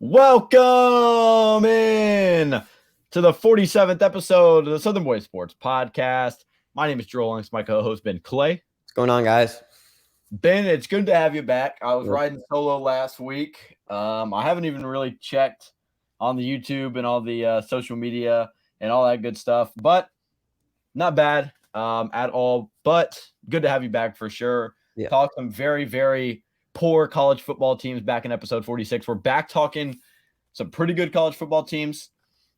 Welcome in to the 47th episode of the Southern Boys Sports Podcast. My name is Joel, and it's my co-host, Ben Clay. What's going on, guys? Ben, it's good to have you back. I was riding solo last week. I haven't even really checked on the YouTube and all the social media and all that good stuff, but not bad at all. But good to have you back for sure. Yeah. Talk some very, very poor college football teams back in episode 46. We're back talking some pretty good college football teams.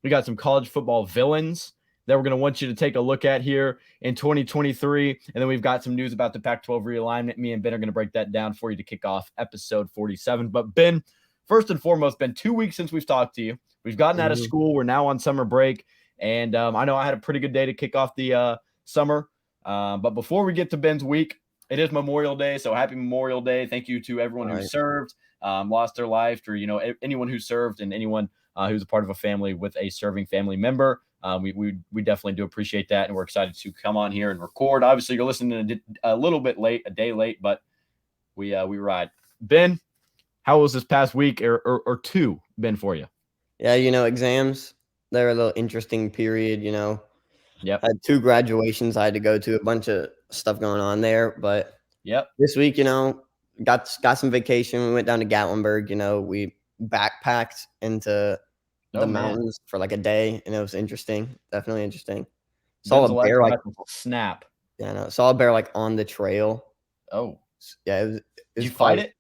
We got some college football villains that we're going to want you to take a look at here in 2023. And then we've got some news about the Pac-12 realignment. Me and Ben are going to break that down for you to kick off episode 47. But Ben, first and foremost, been 2 weeks since we've talked to you. We've gotten out of school. We're now on summer break. And I know I had a pretty good day to kick off the summer. But before we get to Ben's week, it is Memorial Day. So happy Memorial Day. Thank you to everyone who served, lost their life, or, anyone who served and anyone who's a part of a family with a serving family member. We definitely do appreciate that, and we're excited to come on here and record. Obviously, you're listening a little bit late, a day late, but we ride. Ben, how was this past week or two been for you? Yeah, exams, they're a little interesting period, Yep. I had 2 graduations I had to go to, a bunch of stuff going on there, but yep. This week, got some vacation. We went down to Gatlinburg, we backpacked into the mountains for like a day, and it was interesting. Definitely interesting. Saw a bear snap. Yeah, no, saw a bear like on the trail. Oh. Yeah, it was Did you fight it?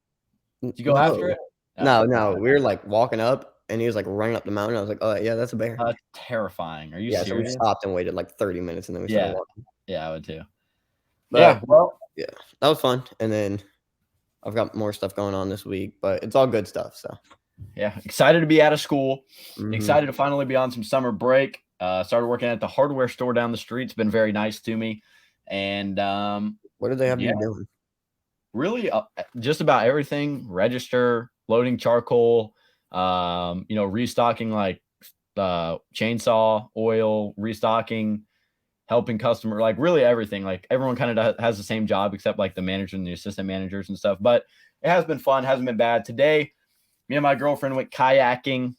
Did you go after it? No. We were like walking up, and he was like running up the mountain. I was like, oh yeah, that's a bear. Terrifying. Are you serious? So we stopped and waited like 30 minutes, and then we started walking. Yeah, I would too. But, that was fun. And then I've got more stuff going on this week, but it's all good stuff. So yeah, excited to be out of school. Excited to finally be on some summer break. Started working at the hardware store down the street. It's been very nice to me. And what do they have you doing? Really, just about everything. Register, loading charcoal, restocking like chainsaw oil, restocking, helping customer, like really everything. Like everyone kind of has the same job except like the manager and the assistant managers and stuff. But it has been fun, hasn't been bad. Today, me and my girlfriend went kayaking.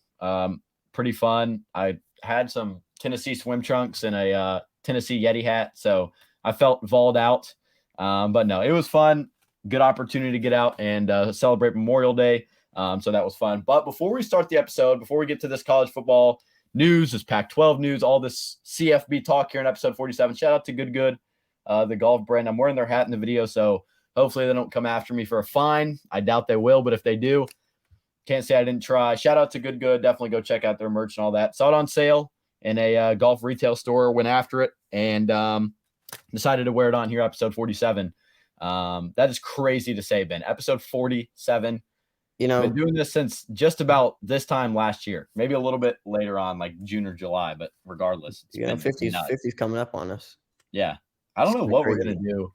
Pretty fun. I had some Tennessee swim trunks and a Tennessee Yeti hat, so I felt volled out. But no, it was fun. Good opportunity to get out and celebrate Memorial Day. So that was fun. But before we start the episode, before we get to this college football news, this Pac-12 news, all this CFB talk here in episode 47, shout out to Good, the golf brand. I'm wearing their hat in the video, so hopefully they don't come after me for a fine. I doubt they will, but if they do, can't say I didn't try. Shout out to Good. Definitely go check out their merch and all that. Saw it on sale in a golf retail store, went after it, and decided to wear it on here, episode 47. That is crazy to say, Ben. Episode 47. Been doing this since just about this time last year, maybe a little bit later on, like June or July, but regardless. 50's coming up on us. Yeah. I don't know what we're going to do.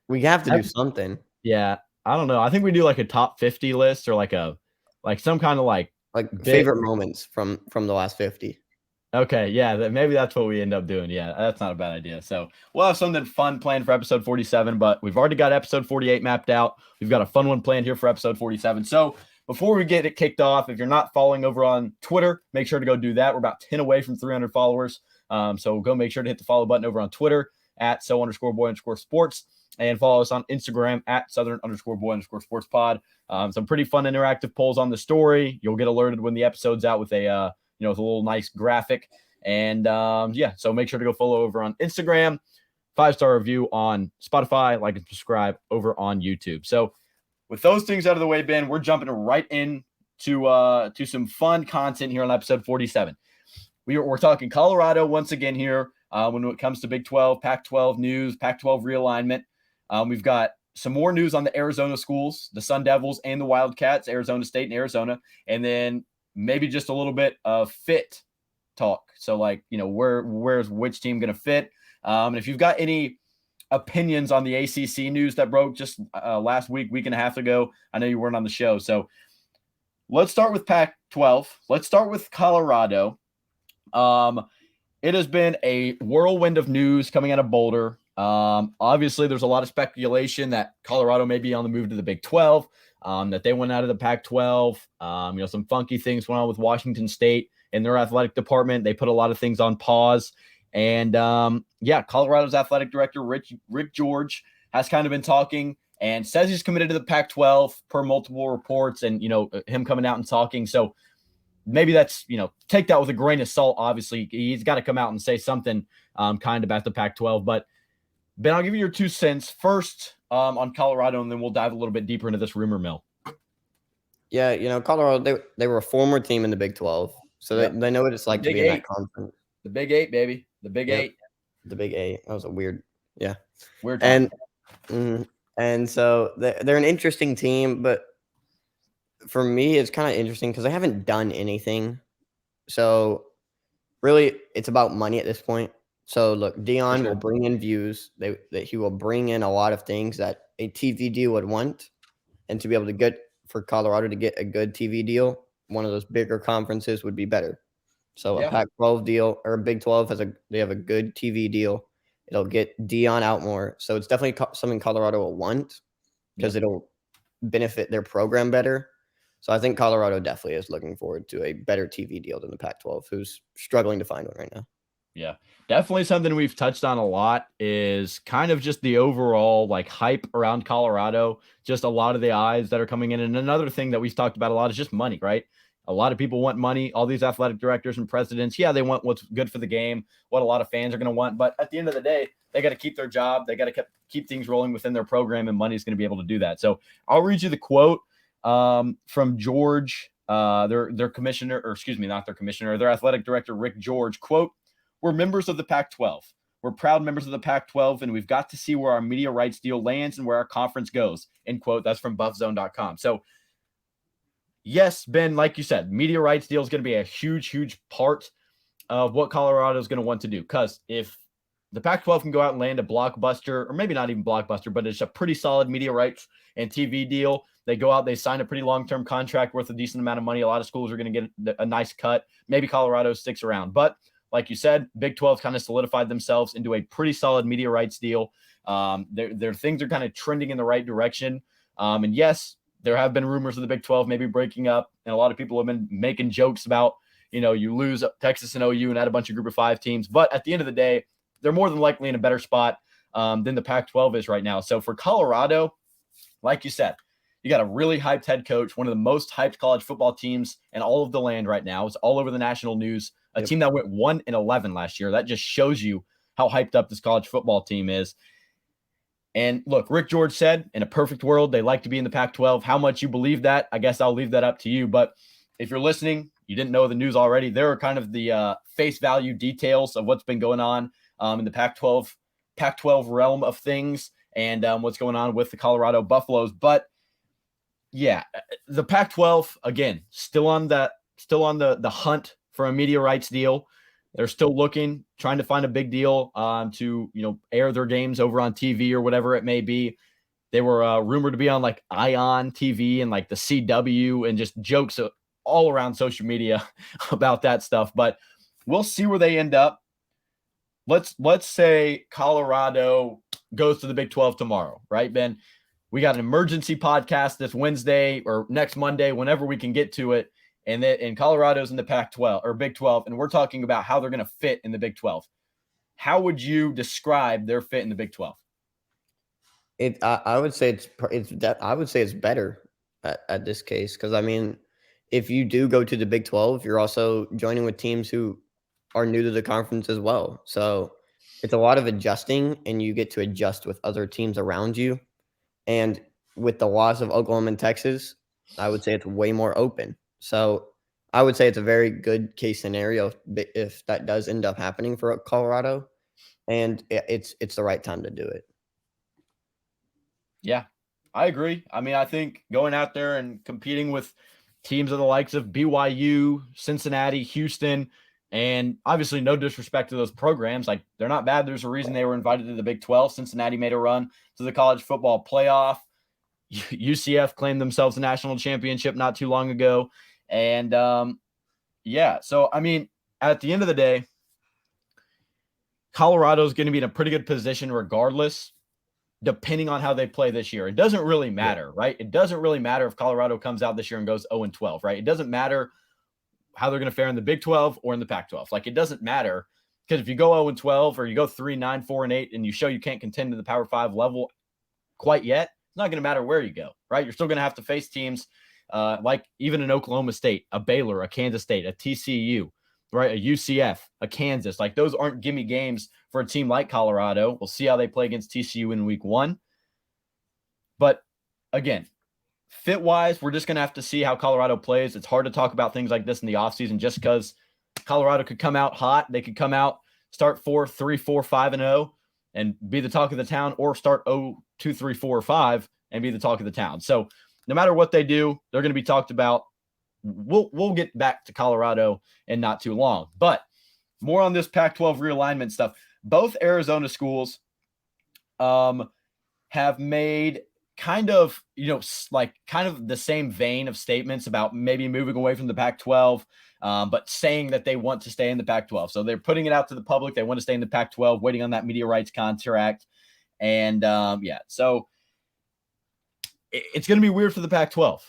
We have to do something. Yeah. I don't know. I think we do like a top 50 list or like some kind of like favorite moments from the last 50. Okay. Yeah. Maybe that's what we end up doing. Yeah. That's not a bad idea. So we'll have something fun planned for episode 47, but we've already got episode 48 mapped out. We've got a fun one planned here for episode 47. So before we get it kicked off, if you're not following over on Twitter, make sure to go do that. We're about 10 away from 300 followers. So go make sure to hit the follow button over on Twitter at @so_boy_sports and follow us on Instagram at Southern_boy_sports pod. Some pretty fun interactive polls on the story. You'll get alerted when the episode's out with a little nice graphic. And so make sure to go follow over on Instagram, 5-star review on Spotify, like and subscribe over on YouTube. So with those things out of the way, Ben, we're jumping right in to some fun content here on episode 47. We're talking Colorado once again here when it comes to Big 12, Pac-12 news, Pac-12 realignment. We've got some more news on the Arizona schools, the Sun Devils and the Wildcats, Arizona State and Arizona, and then maybe just a little bit of fit talk. So where's which team going to fit? And if you've got any opinions on the ACC news that broke just last week and a half ago, I know you weren't on the show. So let's start with Pac-12. Let's start with Colorado. It has been a whirlwind of news coming out of Boulder. Obviously, there's a lot of speculation that Colorado may be on the move to the Big 12. that they went out of the Pac-12. Some funky things went on with Washington State and their athletic department. They put a lot of things on pause. And Colorado's athletic director, Rick George, has kind of been talking and says he's committed to the Pac-12 per multiple reports and, him coming out and talking. So maybe that's, take that with a grain of salt. Obviously, he's got to come out and say something kind about the Pac-12. But, Ben, I'll give you your 2 cents first on Colorado, and then we'll dive a little bit deeper into this rumor mill. Yeah, Colorado, they were a former team in the Big 12, so they know what it's like to be in that conference. The Big 8, baby. The Big 8. The Big 8. That was a weird time. And so they're an interesting team, but for me, it's kind of interesting because they haven't done anything. So really, it's about money at this point. So look, Deion will bring in views. That he will bring in a lot of things that a TV deal would want, and to be able to get for Colorado to get a good TV deal, one of those bigger conferences would be better. So a Pac-12 deal or a Big 12 they have a good TV deal. It'll get Deion out more. So it's definitely something Colorado will want because it'll benefit their program better. So I think Colorado definitely is looking forward to a better TV deal than the Pac-12, who's struggling to find one right now. Yeah, definitely something we've touched on a lot is kind of just the overall hype around Colorado, just a lot of the eyes that are coming in. And another thing that we've talked about a lot is just money, right? A lot of people want money. All these athletic directors and presidents, they want what's good for the game, what a lot of fans are going to want. But at the end of the day, they got to keep their job. They got to keep things rolling within their program, and money is going to be able to do that. So I'll read you the quote from George, their commissioner, or excuse me, not their commissioner, their athletic director, Rick George. Quote, "We're members of the Pac-12. We're proud members of the Pac-12, and we've got to see where our media rights deal lands and where our conference goes." End quote. That's from buffzone.com. So yes, Ben, like you said, media rights deal is going to be a huge, huge part of what Colorado is going to want to do. Because if the Pac-12 can go out and land a blockbuster, or maybe not even blockbuster, but it's a pretty solid media rights and TV deal, they go out, they sign a pretty long-term contract worth a decent amount of money. A lot of schools are going to get a nice cut. Maybe Colorado sticks around. But like you said, Big 12 kind of solidified themselves into a pretty solid media rights deal. Their things are kind of trending in the right direction. And yes, there have been rumors of the Big 12 maybe breaking up, and a lot of people have been making jokes about, you lose Texas and OU and add a bunch of Group of 5 teams. But at the end of the day, they're more than likely in a better spot than the Pac-12 is right now. So for Colorado, like you said, you got a really hyped head coach, one of the most hyped college football teams in all of the land right now. It's all over the national news. A team that went 1-11 last year. That just shows you how hyped up this college football team is. And look, Rick George said, in a perfect world, they like to be in the Pac-12. How much you believe that, I guess I'll leave that up to you. But if you're listening, you didn't know the news already, there are kind of the face value details of what's been going on in the Pac-12 realm of things and what's going on with the Colorado Buffaloes. But yeah, the Pac-12, again, still on the hunt for a media rights deal. They're still looking, trying to find a big deal to, air their games over on TV or whatever it may be. They were rumored to be on Ion TV and the CW and just jokes all around social media about that stuff. But we'll see where they end up. Let's say Colorado goes to the Big 12 tomorrow, right, Ben? We got an emergency podcast this Wednesday or next Monday, whenever we can get to it. And Colorado's in the Pac-12 or Big 12, and we're talking about how they're going to fit in the Big 12. How would you describe their fit in the Big 12? I would say it's better at this case because if you do go to the Big 12, you're also joining with teams who are new to the conference as well. So it's a lot of adjusting, and you get to adjust with other teams around you. And with the loss of Oklahoma and Texas, I would say it's way more open. So I would say it's a very good case scenario if that does end up happening for Colorado, and it's the right time to do it. Yeah, I agree. I think going out there and competing with teams of the likes of BYU, Cincinnati, Houston, and obviously no disrespect to those programs. They're not bad. There's a reason they were invited to the Big 12. Cincinnati made a run to the college football playoff. UCF claimed themselves a national championship not too long ago. And so, at the end of the day, Colorado's going to be in a pretty good position regardless. depending on how they play this year. It doesn't really matter, right? It doesn't really matter if Colorado comes out this year and goes 0-12, right? It doesn't matter how they're going to fare in the Big 12 or in the Pac-12. Like, it doesn't matter, because if you go 0-12 or you go 3-9, 4-8, and you show you can't contend to the Power 5 level quite yet, it's not going to matter where you go, right? You're still going to have to face teams like even an Oklahoma State, a Baylor, a Kansas State, a TCU, right? A UCF, a Kansas. Like, those aren't gimme games for a team like Colorado. We'll see how they play against TCU in week 1. But again, fit-wise, we're just going to have to see how Colorado plays. It's hard to talk about things like this in the offseason just because Colorado could come out hot. They could come out, start 3-4, 5-0, and be the talk of the town, or start 0-2-3-4-5 and be the talk of the town. So no matter what they do, they're going to be talked about. We'll get back to Colorado in not too long. But more on this Pac-12 realignment stuff. Both Arizona schools have made kind of the same vein of statements about maybe moving away from the Pac-12, but saying that they want to stay in the Pac-12. So they're putting it out to the public. They want to stay in the Pac-12, waiting on that media rights contract. And so it's going to be weird for the Pac-12,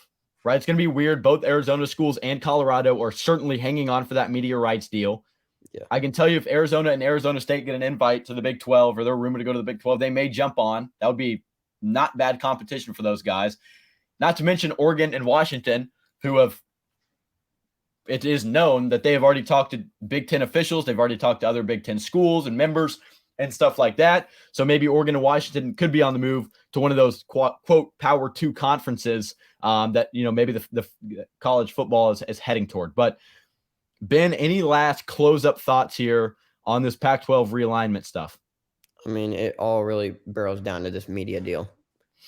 right? It's going to be weird. Both Arizona schools and Colorado are certainly hanging on for that media rights deal. Yeah. I can tell you, if Arizona and Arizona State get an invite to the Big 12, or they're rumored to go to the Big 12, they may jump on. That would be not bad competition for those guys. Not to mention Oregon and Washington, it is known that they have already talked to Big Ten officials. They've already talked to other Big Ten schools and members and stuff like that. So maybe Oregon and Washington could be on the move to one of those quote Power 2 conferences that, maybe the college football is heading toward. But Ben, any last close-up thoughts here on this Pac-12 realignment stuff? I mean, it all really barrels down to this media deal.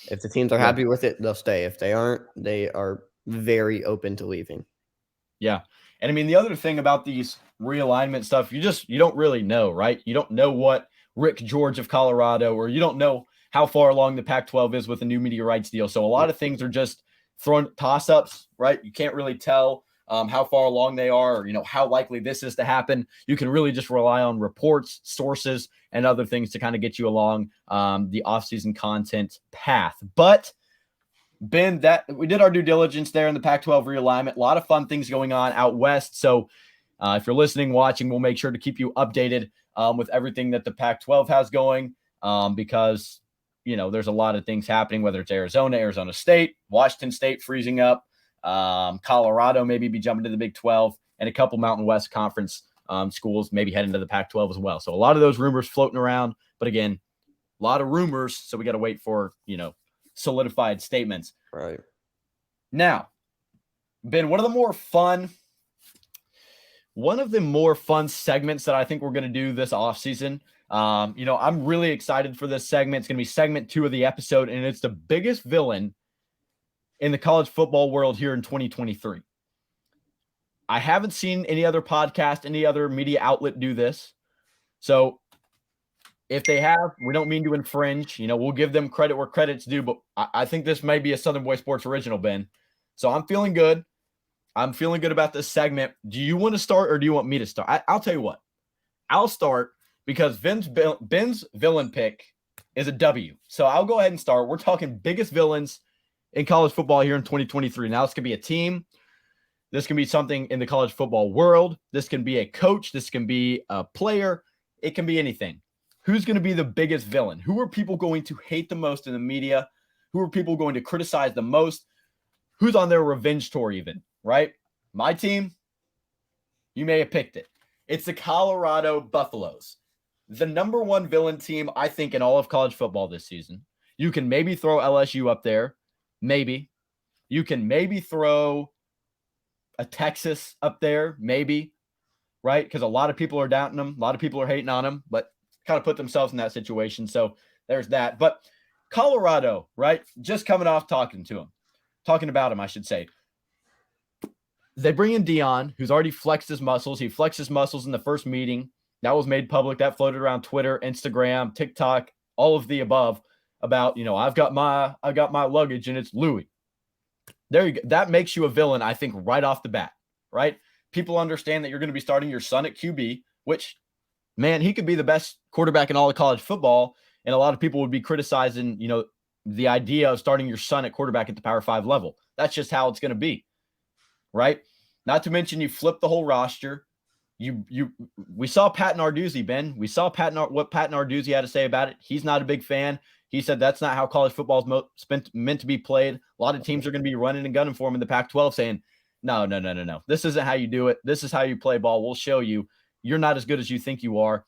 If the teams are happy with it, they'll stay. If they aren't, they are very open to leaving. Yeah. And I mean, the other thing about these realignment stuff, you don't really know, right? You don't know what Rick George of Colorado, or you don't know how far along the Pac-12 is with the new media rights deal. So a lot of things are just thrown toss-ups, right? You can't really tell how far along they are, or, how likely this is to happen. You can really just rely on reports, sources, and other things to kind of get you along the offseason content path. But Ben, that we did our due diligence there in the Pac-12 realignment. A lot of fun things going on out west. So if you're listening, watching, we'll make sure to keep you updated with everything that the Pac-12 has going because, there's a lot of things happening, whether it's Arizona State, Washington State freezing up, Colorado maybe be jumping to the Big 12, and a couple Mountain West Conference schools maybe heading to the Pac-12 as well. So a lot of those rumors floating around. But again, a lot of rumors. So we got to wait for, solidified statements. Right. Now, Ben, one of the more fun segments that I think we're going to do this offseason. I'm really excited for this segment. It's going to be segment 2 of the episode, and it's the biggest villain in the college football world here in 2023. I haven't seen any other podcast, any other media outlet do this. So if they have, we don't mean to infringe. We'll give them credit where credit's due, but I think this may be a Southern Boy Sports original, Ben. So I'm feeling good. I'm feeling good about this segment. Do you want to start, or do you want me to start? I'll tell you what. I'll start because Ben's villain pick is a W. So I'll go ahead and start. We're talking biggest villains in college football here in 2023. Now, this could be a team. This can be something in the college football world. This can be a coach. This can be a player. It can be anything. Who's going to be the biggest villain? Who are people going to hate the most in the media? Who are people going to criticize the most? Who's on their revenge tour even, right? My team, you may have picked it. It's the Colorado Buffaloes. The number one villain team, I think, in all of college football this season. You can maybe throw LSU up there. Maybe. You can maybe throw a Texas up there. Maybe. Right? Because a lot of people are doubting them. A lot of people are hating on them. But kind of put themselves in that situation. So there's that. But Colorado, right? Just coming off talking about him, I should say. They bring in Dion, who's already flexed his muscles. He flexed his muscles in the first meeting. That was made public. That floated around Twitter, Instagram, TikTok, all of the above about, I've got my luggage and it's Louis. There you go. That makes you a villain, I think, right off the bat, right? People understand that you're going to be starting your son at QB, which, man, he could be the best quarterback in all of college football. And a lot of people would be criticizing, the idea of starting your son at quarterback at the Power 5 level. That's just how it's going to be, right? Not to mention you flip the whole roster. We saw Pat Narduzzi, Ben. We saw what Pat Narduzzi had to say about it. He's not a big fan. He said that's not how college football is meant to be played. A lot of teams are going to be running and gunning for him in the Pac-12 saying, no. This isn't how you do it. This is how you play ball. We'll show you. You're not as good as you think you are.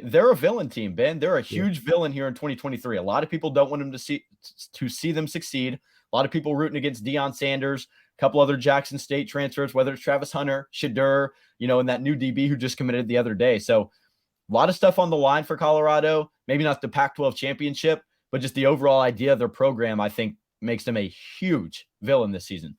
They're a villain team, Ben. They're a huge villain here in 2023. A lot of people don't want them to see them succeed. A lot of people rooting against Deion Sanders, a couple other Jackson State transfers, whether it's Travis Hunter, Shadur, and that new DB who just committed the other day. So a lot of stuff on the line for Colorado. Maybe not the Pac-12 championship, but just the overall idea of their program, I think, makes them a huge villain this season.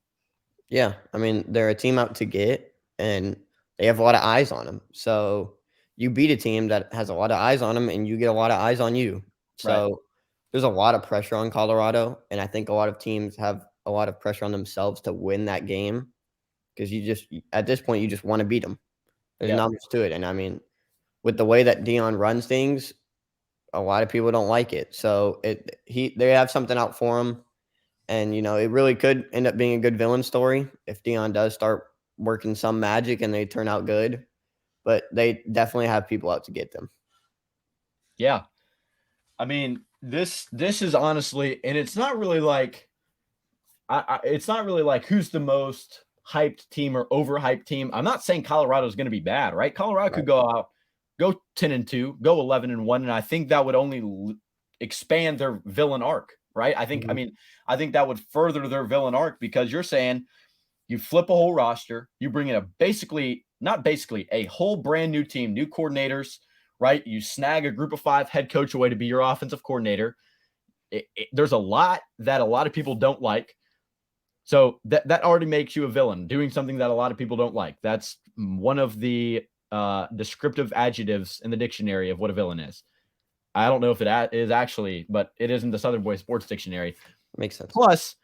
Yeah, I mean, they're a team out to get, and they have a lot of eyes on them. So you beat a team that has a lot of eyes on them, and you get a lot of eyes on you. So there's a lot of pressure on Colorado, and I think a lot of teams have a lot of pressure on themselves to win that game because at this point, you just want to beat them. There's not much to it. And I mean, with the way that Deion runs things, a lot of people don't like it. So they have something out for him. And, it really could end up being a good villain story if Deion does start working some magic and they turn out good. But they definitely have people out to get them. Yeah. I mean, this is honestly, and it's not really like, it's not really like who's the most hyped team or overhyped team. I'm not saying Colorado is going to be bad, right? Colorado could go 10-2, go 11-1, and I think that would only expand their villain arc, right? I think that would further their villain arc because you're saying you flip a whole roster, you bring in a whole brand new team, new coordinators, right? You snag a group of 5 head coach away to be your offensive coordinator. There's a lot that a lot of people don't like. So that already makes you a villain, doing something that a lot of people don't like. That's one of the descriptive adjectives in the dictionary of what a villain is. I don't know if it is actually, but it is in the Southern Boys Sports Dictionary. Makes sense. Plus,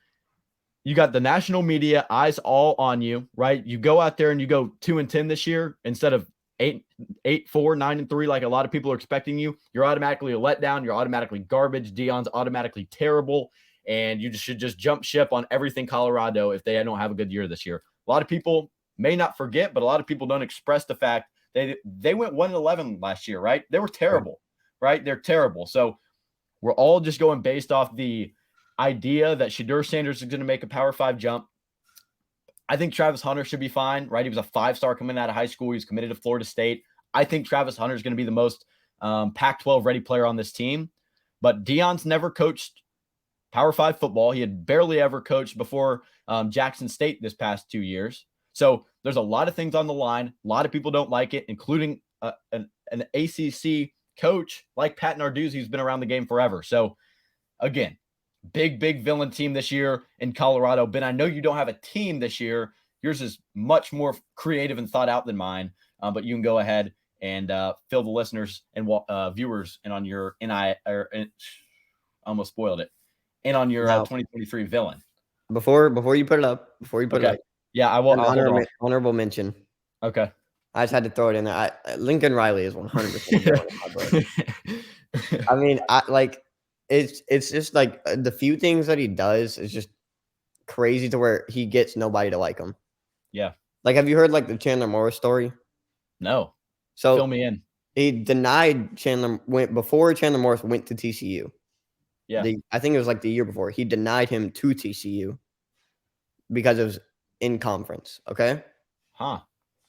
you got the national media eyes all on you, right? You go out there and you go 2-10 this year instead of 8-4, 9-3, like a lot of people are expecting you. You're automatically a letdown. You're automatically garbage. Deion's automatically terrible. And you should just jump ship on everything Colorado if they don't have a good year this year. A lot of people may not forget, but a lot of people don't express the fact they went 1-11 last year, right? They were terrible, right? They're terrible. So we're all just going based off the idea that Shadur Sanders is going to make a Power 5 jump. I think Travis Hunter should be fine, right? He was a 5-star coming out of high school. He was committed to Florida State. I think Travis Hunter is going to be the most Pac-12 ready player on this team. But Deion's never coached Power 5 football. He had barely ever coached before Jackson State this past 2 years. So there's a lot of things on the line. A lot of people don't like it, including an ACC coach like Pat Narduzzi, who's been around the game forever. So again, big villain team this year in Colorado. Ben, I know you don't have a team this year. Yours is much more creative and thought out than mine, but you can go ahead and fill the listeners and viewers in on your almost spoiled it. And on your 2023 villain. Before you put it up, yeah, I will. Honorable mention. Okay. I just had to throw it in there. Lincoln Riley is 100% villain in my book. I mean, it's just like the few things that he does is just crazy to where he gets nobody to like him. Yeah. Like, have you heard like the Chandler Morris story? No. So fill me in. He denied before Chandler Morris went to TCU. Yeah. I think it was like the year before. He denied him to TCU because it was in conference. Okay. Huh.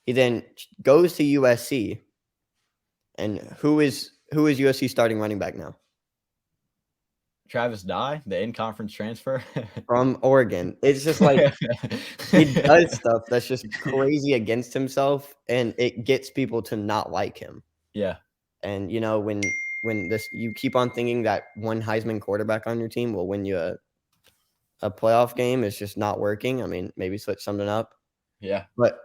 He then goes to USC. And who is USC starting running back now? Travis Dye, the in-conference transfer from Oregon. It's just like he does stuff that's just crazy against himself, and it gets people to not like him. Yeah. And when you keep on thinking that one Heisman quarterback on your team will win you a playoff game, it's just not working. I mean, maybe switch something up. Yeah. But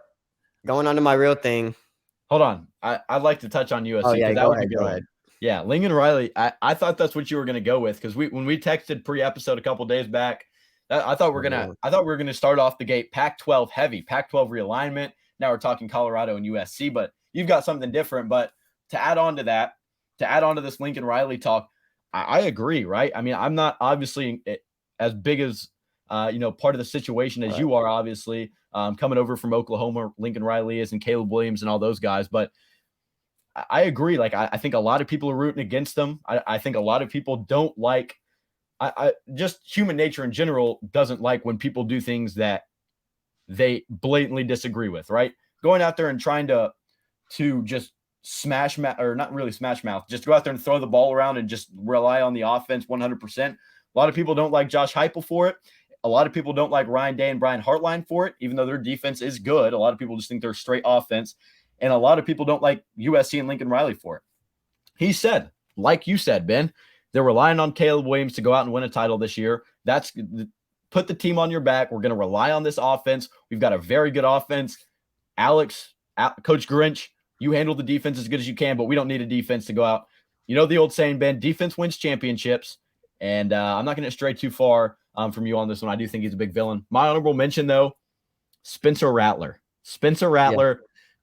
going on to my real thing. Hold on. I'd like to touch on USC. Oh, yeah, go ahead. Yeah, Lincoln Riley, I thought that's what you were going to go with because when we texted pre-episode a couple days back, I thought we were gonna start off the gate Pac-12 heavy, Pac-12 realignment. Now we're talking Colorado and USC, but you've got something different. But to add on to this Lincoln Riley talk, I agree, right? I mean, I'm not obviously as big as part of the situation as you are, obviously, coming over from Oklahoma. Lincoln Riley is, and Caleb Williams and all those guys. But I agree. Like, I think a lot of people are rooting against them. I think a lot of people don't like. I just human nature in general doesn't like when people do things that they blatantly disagree with. Right? Going out there and trying to just smash mouth, or not really smash mouth, just go out there and throw the ball around and just rely on the offense 100%. A lot of people don't like Josh Heupel for it. A lot of people don't like Ryan Day and Brian Hartline for it, even though their defense is good. A lot of people just think they're straight offense. And a lot of people don't like USC and Lincoln Riley for it. He said, like you said, Ben, they're relying on Caleb Williams to go out and win a title this year. That's put the team on your back. We're going to rely on this offense. We've got a very good offense. Coach Grinch, you handle the defense as good as you can, but we don't need a defense to go out. You know the old saying, Ben, defense wins championships. And I'm not going to stray too far from you on this one. I do think he's a big villain. My honorable mention, though, Spencer Rattler. Yeah.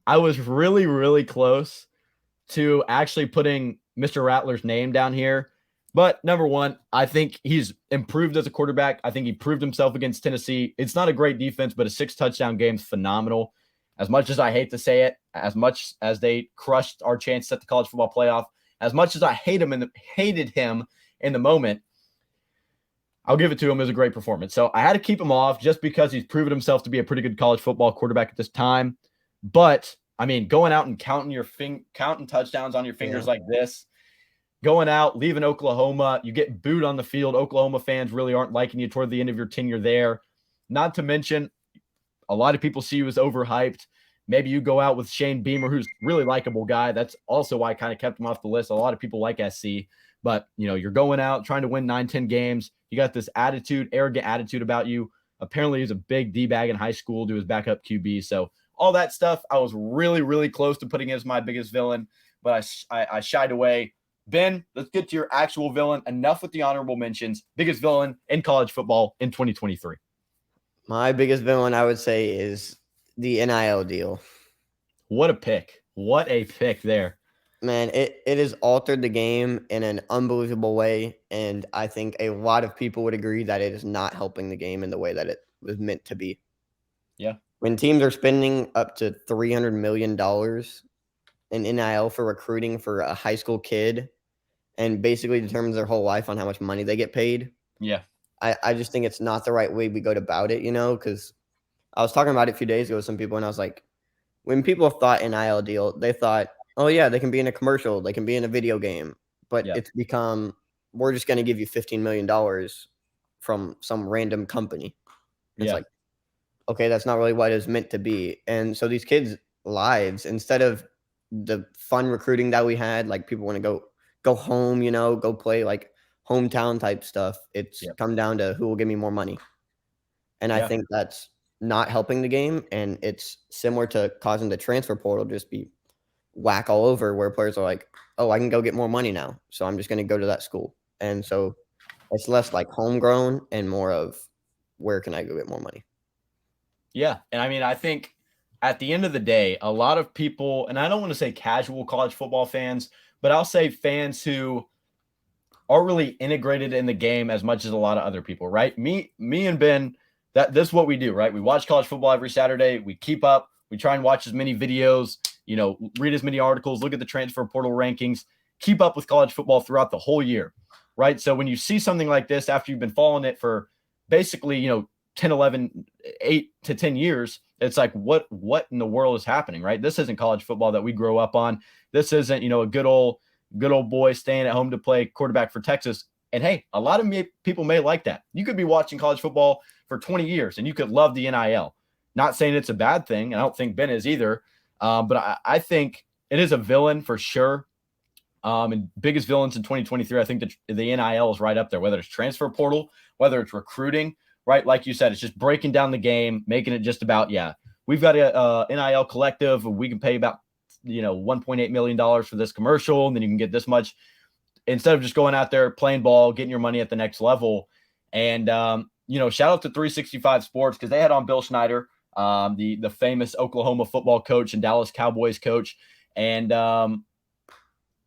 I was really, really close to actually putting Mr. Rattler's name down here. But number one, I think he's improved as a quarterback. I think he proved himself against Tennessee. It's not a great defense, but a 6-touchdown game is phenomenal. As much as I hate to say it, as much as they crushed our chance at the college football playoff, as much as I hated him in the moment, I'll give it to him as a great performance. So I had to keep him off just because he's proven himself to be a pretty good college football quarterback at this time. But I mean, going out and counting touchdowns on your fingers like this, going out, leaving Oklahoma, you get booed on the field. Oklahoma fans really aren't liking you toward the end of your tenure there. Not to mention, a lot of people see you as overhyped. Maybe you go out with Shane Beamer, who's a really likable guy. That's also why I kind of kept him off the list. A lot of people like SC, but you're going out trying to win 9-10 games. You got this arrogant attitude about you. Apparently he's a big D-bag in high school to his backup QB. So all that stuff, I was really, really close to putting as my biggest villain, but I shied away. Ben, let's get to your actual villain. Enough with the honorable mentions. Biggest villain in college football in 2023. My biggest villain, I would say, is the NIL deal. What a pick. What a pick there. Man, it has altered the game in an unbelievable way, and I think a lot of people would agree that it is not helping the game in the way that it was meant to be. Yeah. When teams are spending up to $300 million in NIL for recruiting for a high school kid and basically determines their whole life on how much money they get paid. Yeah. I just think it's not the right way we go about it, because I was talking about it a few days ago with some people, and I was like, when people thought NIL deal, they thought, oh, yeah, they can be in a commercial, they can be in a video game, but it's become, we're just going to give you $15 million from some random company. It's like, okay, that's not really what it was meant to be. And so these kids' lives, instead of the fun recruiting that we had, like people want to go home, go play like hometown type stuff. It's come down to who will give me more money. And I think that's not helping the game. And it's similar to causing the transfer portal just be whack all over, where players are like, oh, I can go get more money now, so I'm just going to go to that school. And so it's less like homegrown and more of where can I go get more money. Yeah. And I mean, I think at the end of the day, a lot of people, and I don't want to say casual college football fans, but I'll say fans who are really integrated in the game as much as a lot of other people, right? Me and Ben, this is what we do, right? We watch college football every Saturday. We keep up. We try and watch as many videos, read as many articles, look at the transfer portal rankings, keep up with college football throughout the whole year, right? So when you see something like this after you've been following it for basically, 10, 11, 8 to 10 years, it's like, what in the world is happening, right? This isn't college football that we grow up on. This isn't, a good old boy staying at home to play quarterback for Texas. And hey, a lot of people may like that. You could be watching college football for 20 years and you could love the NIL. Not saying it's a bad thing. I don't think Ben is either. But I think it is a villain for sure. And biggest villains in 2023, I think the NIL is right up there, whether it's transfer portal, whether it's recruiting, right? Like you said, it's just breaking down the game, making it just about, we've got a NIL collective. We can pay about, $1.8 million for this commercial. And then you can get this much instead of just going out there, playing ball, getting your money at the next level. And, shout out to 365 Sports because they had on Bill Schneider, the famous Oklahoma football coach and Dallas Cowboys coach. And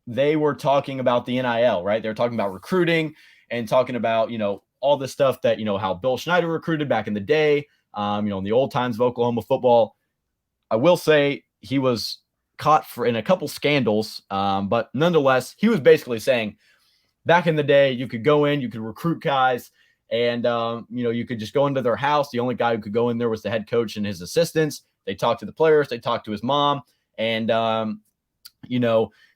they were talking about the NIL, right? They were talking about recruiting and talking about, all the stuff that, how Bill Schneider recruited back in the day, in the old times of Oklahoma football. I will say he was caught in a couple scandals, but nonetheless, he was basically saying back in the day, you could go in, you could recruit guys, and you could just go into their house. The only guy who could go in there was the head coach and his assistants. They talked to the players, they talked to his mom, and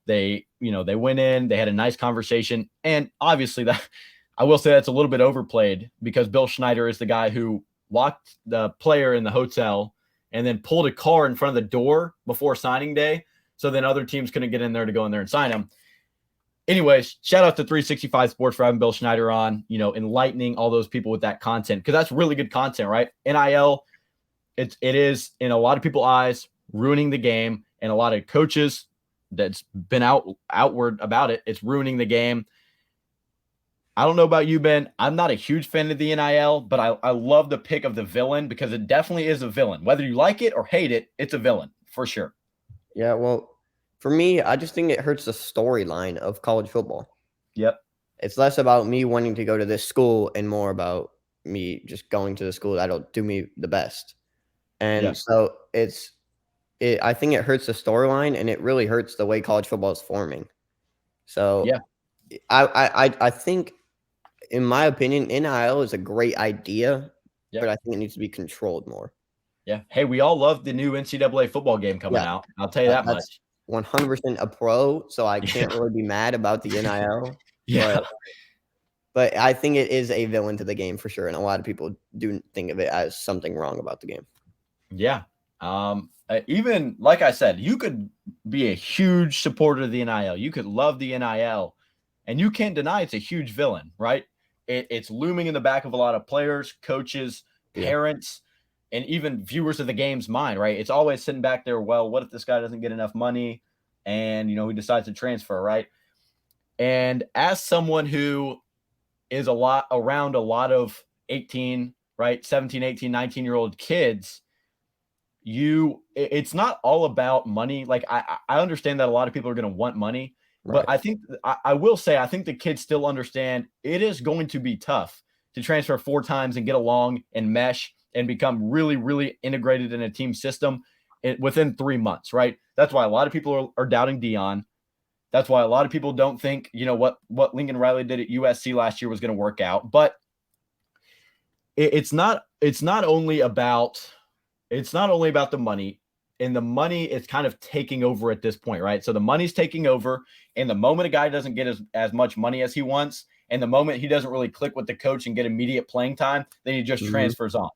they went in, they had a nice conversation, and obviously that I will say that's a little bit overplayed because Bill Schneider is the guy who locked the player in the hotel and then pulled a car in front of the door before signing day, so then other teams couldn't get in there to go in there and sign him. Anyways, shout out to 365 Sports for having Bill Schneider on, enlightening all those people with that content, because that's really good content, right? NIL, it is in a lot of people's eyes ruining the game, and a lot of coaches that's been outward about it. It's ruining the game. I don't know about you, Ben. I'm not a huge fan of the NIL, but I love the pick of the villain because it definitely is a villain. Whether you like it or hate it, it's a villain for sure. Yeah, well, for me, I just think it hurts the storyline of college football. Yep. It's less about me wanting to go to this school and more about me just going to the school that'll do me the best. And so I think it hurts the storyline, and it really hurts the way college football is forming. So yeah, I think, in my opinion, NIL is a great idea, but I think it needs to be controlled more. Yeah. Hey, we all love the new NCAA football game coming out. I'll tell you that much. 100% a pro, so I can't really be mad about the NIL. Yeah. But I think it is a villain to the game for sure, and a lot of people do think of it as something wrong about the game. Yeah. Even like I said, you could be a huge supporter of the NIL. You could love the NIL, and you can't deny it's a huge villain, right? It's looming in the back of a lot of players, coaches, parents, and even viewers of the game's mind, right? It's always sitting back there, well, what if this guy doesn't get enough money and, he decides to transfer, right? And as someone who is around a lot of 18, right, 17, 18, 19-year-old kids, it's not all about money. Like I understand that a lot of people are going to want money, but I think I will say, I think the kids still understand it is going to be tough to transfer 4 times and get along and mesh and become really, really integrated in a team system within 3 months, right? That's why a lot of people are doubting Dion. That's why a lot of people don't think, what Lincoln Riley did at USC last year was going to work out. But it's not only about the money, and the money is kind of taking over at this point, right? So the money's taking over, and the moment a guy doesn't get as much money as he wants, and the moment he doesn't really click with the coach and get immediate playing time, then he just transfers on,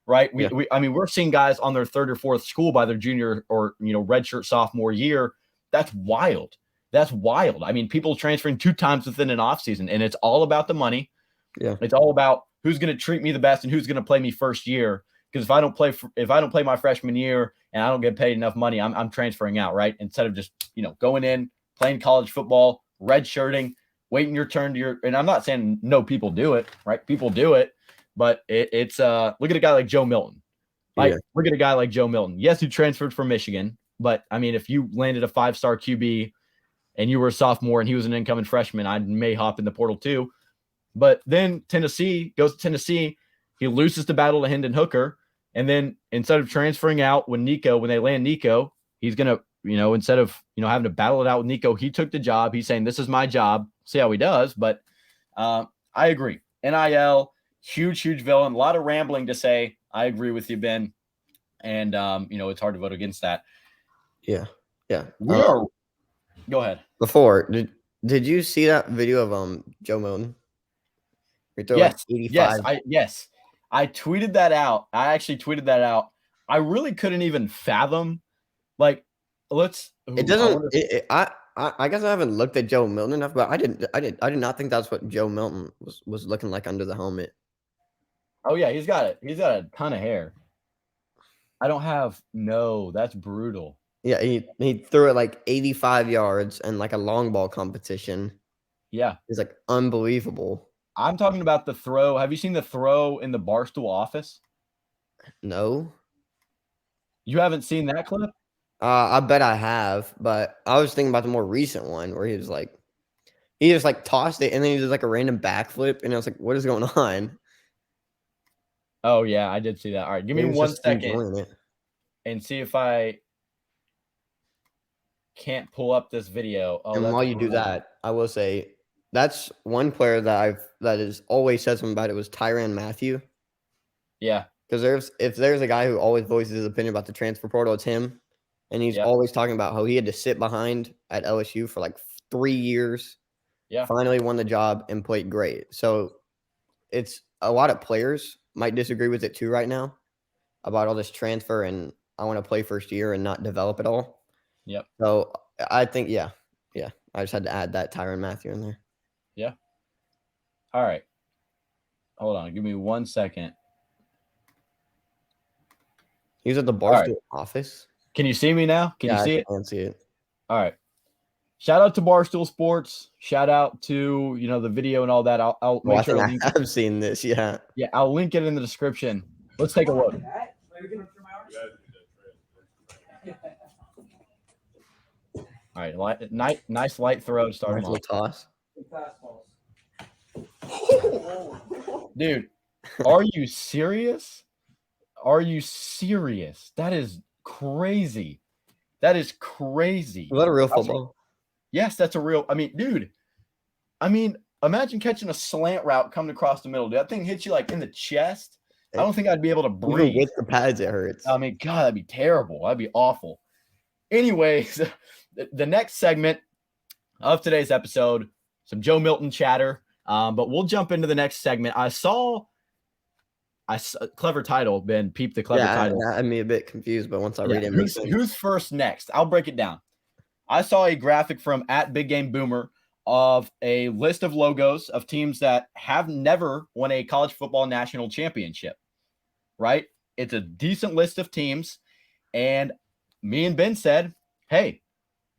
right? We're seeing guys on their 3rd or 4th school by their junior or, redshirt sophomore year. That's wild. That's wild. I mean, people transferring 2 times within an offseason, and it's all about the money. Yeah. It's all about who's going to treat me the best and who's going to play me first year. Because if I don't play my freshman year and I don't get paid enough money, I'm transferring out, right? Instead of just, going in, playing college football, redshirting, waiting your turn and I'm not saying no people do it, right? People do it, but it's look at a guy like Joe Milton. Look at a guy like Joe Milton. Yes, he transferred from Michigan, but I mean, if you landed a 5-star QB and you were a sophomore and he was an incoming freshman, I may hop in the portal too. But then goes to Tennessee, he loses the battle to Hendon Hooker. And then instead of transferring out when they land Nico, he's going to, instead of, having to battle it out with Nico, he took the job. He's saying, this is my job. See how he does. But I agree. NIL, huge, huge villain. A lot of rambling to say. I agree with you, Ben. And, it's hard to vote against that. Yeah. Yeah. Go ahead. Before, did you see that video of Joe Milton? Yes. Yes. I tweeted that out. I actually tweeted that out. I really couldn't even fathom. Like, I guess I haven't looked at Joe Milton enough, but I did not think that's what Joe Milton was looking like under the helmet. Oh yeah, he's got a ton of hair. That's brutal. Yeah, he threw it like 85 yards and like a long ball competition. Yeah. It's like unbelievable. I'm talking about the throw. Have you seen the throw in the Barstool office? No. You haven't seen that clip? I bet I have, but I was thinking about the more recent one where he just like tossed it and then he did like a random backflip, and I was like, what is going on? Oh yeah, I did see that. All right, give me He was 1 just second enjoying it. and see if I can't pull up this video. Oh, And that's while you do brutal. that, I will say that's one player that has always said something about it was Tyrann Mathieu. Yeah, Because if there's a guy who always voices his opinion about the transfer portal, it's him. And he's yeah, always talking about how he had to sit behind at LSU for like 3 years, yeah, finally won the job and played great. So it's a lot of players might disagree with it too right now about all this transfer and I want to play first year and not develop at all. yep, So I think, yeah. I just had to add that Tyrann Mathieu in there. yeah. All right. Hold on. Give me 1 second. He was at the All right. Barstool office. Can you see me now? Can you Yeah, see I it? can see it. All right. Shout out to Barstool Sports. Shout out to the video and all that. I'll Well, make I sure think to link. I have seen this. Yeah. Yeah, I'll link it in the description. Let's take a look. All right, nice light throw to start him Nice little off. toss. Dude, are you serious? Are you serious? That is crazy. That is crazy. Is that a real football? Yes, that's a real. I mean, dude. Imagine catching a slant route coming across the middle. Dude, that thing hits you like in the chest. I don't think I'd be able to breathe. Even with the pads, it hurts. I mean, God, that'd be terrible. That'd be awful. Anyways, the next segment of today's episode, some Joe Milton chatter. But we'll jump into the next segment. I saw clever title, Ben. Peep the clever title. Yeah, I'm a bit confused, but once I read it, who's first next? I'll break it down. I saw a graphic from @BigGameBoomer of a list of logos of teams that have never won a college football national championship. Right? It's a decent list of teams, and me and Ben said, "Hey,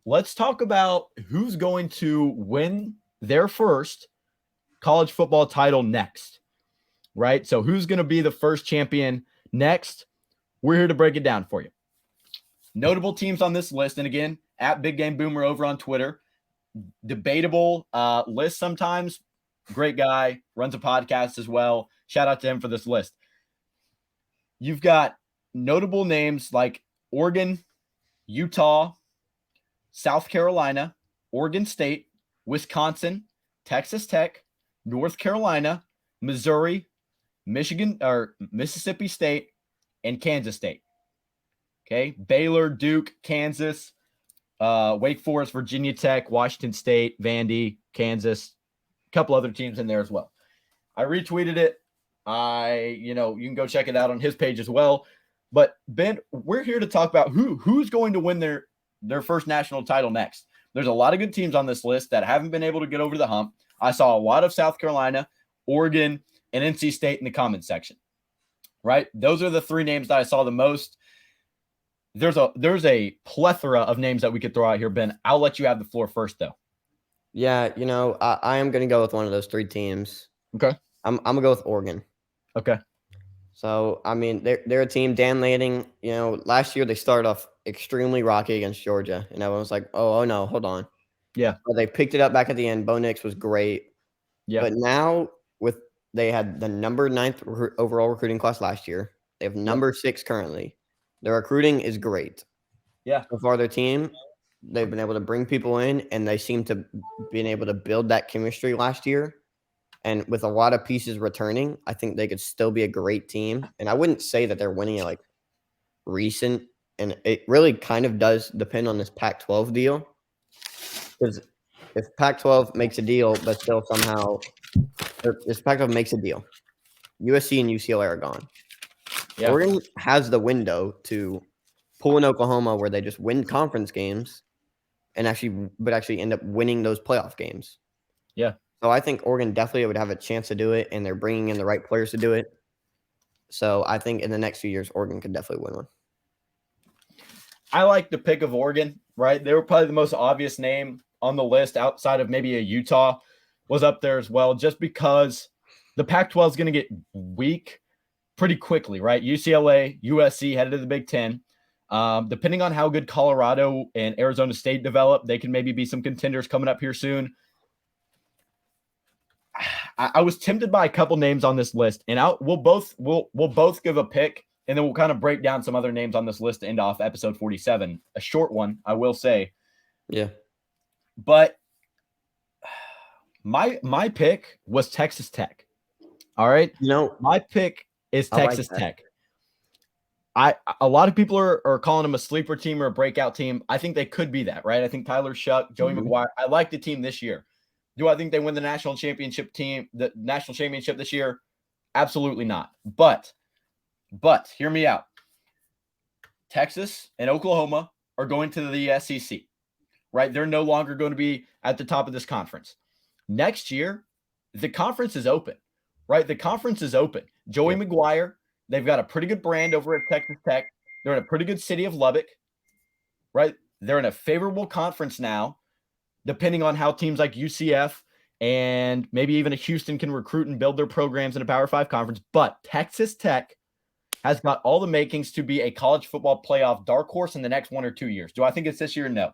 let's talk about who's going to win their first college football title next." Right? So who's going to be the first champion next? We're here to break it down for you. Notable teams on this list, and again, @BigGameBoomer over on Twitter. Debatable list sometimes. Great guy, runs a podcast as well. Shout out to him for this list. You've got notable names like Oregon, Utah, South Carolina, Oregon State, Wisconsin, Texas Tech, North Carolina, Missouri, Michigan or Mississippi State, and Kansas State. Okay, Baylor, Duke, Kansas, Wake Forest, Virginia Tech, Washington State, Vandy, Kansas, a couple other teams in there as well. I retweeted it. You can go check it out on his page as well. But Ben, we're here to talk about who's going to win their first national title next. There's a lot of good teams on this list that haven't been able to get over the hump. I saw a lot of South Carolina, Oregon, and NC State in the comments section. Right? Those are the three names that I saw the most. There's a plethora of names that we could throw out here, Ben. I'll let you have the floor first, though. Yeah, I am going to go with one of those three teams. Okay. I'm going to go with Oregon. Okay. So, I mean, they're a team. Dan Lanning, last year they started off extremely rocky against Georgia, and everyone was like, oh no, hold on. Yeah. But they picked it up back at the end. Bo Nix was great. Yeah. But now they had the number 9th overall recruiting class last year. They have number 6 currently. Their recruiting is great. Yeah. So far, their team, they've been able to bring people in, and they seem to being able to build that chemistry last year. And with a lot of pieces returning, I think they could still be a great team. And I wouldn't say that they're winning it like recent. And it really kind of does depend on this Pac-12 deal. Because if Pac-12 makes a deal, but still somehow if Pac-12 makes a deal, USC and UCLA are gone. Yeah. Oregon has the window to pull in Oklahoma where they just win conference games and actually end up winning those playoff games. Yeah. So I think Oregon definitely would have a chance to do it, and they're bringing in the right players to do it. So I think in the next few years, Oregon could definitely win one. I like the pick of Oregon, right? They were probably the most obvious name on the list outside of maybe a Utah was up there as well, just because the Pac-12 is going to get weak pretty quickly, right? UCLA, USC headed to the Big Ten. Depending on how good Colorado and Arizona State develop, they can maybe be some contenders coming up here soon. I was tempted by a couple names on this list, and we'll both give a pick, and then we'll kind of break down some other names on this list to end off episode 47. A short one, I will say. Yeah. But my pick was Texas Tech. All right. My pick is Texas Tech. A lot of people are calling them a sleeper team or a breakout team. I think they could be that, right? I think Tyler Shuck, Joey McGuire. I like the team this year. Do I think they win the national championship this year? Absolutely not. But hear me out. Texas and Oklahoma are going to the SEC, right? They're no longer going to be at the top of this conference. Next year, the conference is open, right? The conference is open. Joey McGuire, they've got a pretty good brand over at Texas Tech. They're in a pretty good city of Lubbock, right? They're in a favorable conference now, depending on how teams like UCF and maybe even a Houston can recruit and build their programs in a Power 5 conference. But Texas Tech has got all the makings to be a college football playoff dark horse in the next 1 or 2 years. Do I think it's this year? No.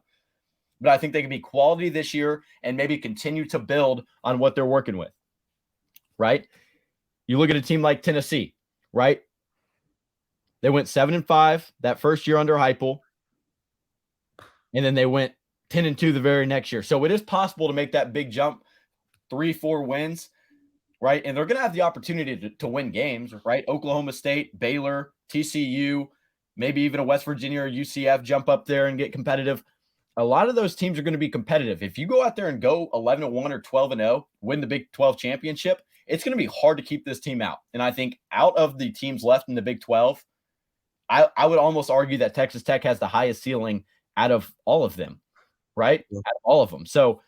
But I think they can be quality this year and maybe continue to build on what they're working with, right? You look at a team like Tennessee, right? They went 7-5 that first year under Heupel, and then they went 10-2 the very next year. So it is possible to make that big jump, 3-4 wins, right? And they're going to have the opportunity to win games, right? Oklahoma State, Baylor, TCU, maybe even a West Virginia or UCF jump up there and get competitive. A lot of those teams are going to be competitive. If you go out there and go 11-1 or 12-0, win the Big 12 championship, it's going to be hard to keep this team out. And I think out of the teams left in the Big 12, I would almost argue that Texas Tech has the highest ceiling out of all of them, right? Yeah. Out of all of them. So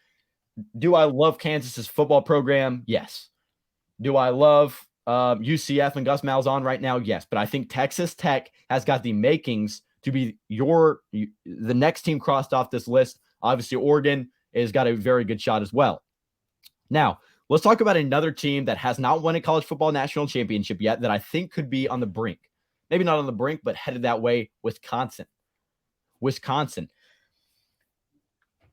do I love Kansas's football program? Yes. Do I love UCF and Gus Malzahn right now? Yes. But I think Texas Tech has got the makings to be the next team crossed off this list. Obviously, Oregon has got a very good shot as well. Now, let's talk about another team that has not won a college football national championship yet that I think could be on the brink. Maybe not on the brink, but headed that way, Wisconsin.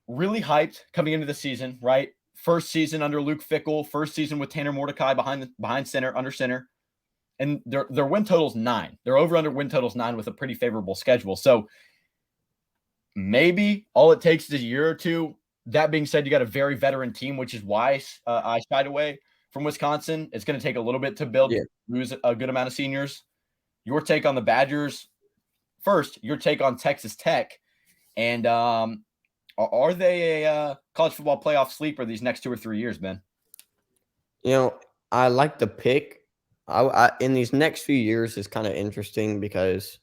Really hyped coming into the season, right? First season under Luke Fickell, first season with Tanner Mordecai behind center, under center. And their win total's 9. Their over-under win total's 9 with a pretty favorable schedule. So maybe all it takes is a year or two. That being said, you got a very veteran team, which is why I shied away from Wisconsin. It's going to take a little bit to build, lose a good amount of seniors. Your take on the Badgers. First, your take on Texas Tech. And are they a college football playoff sleeper these next 2 or 3 years, Ben? I like the pick. In these next few years is kind of interesting because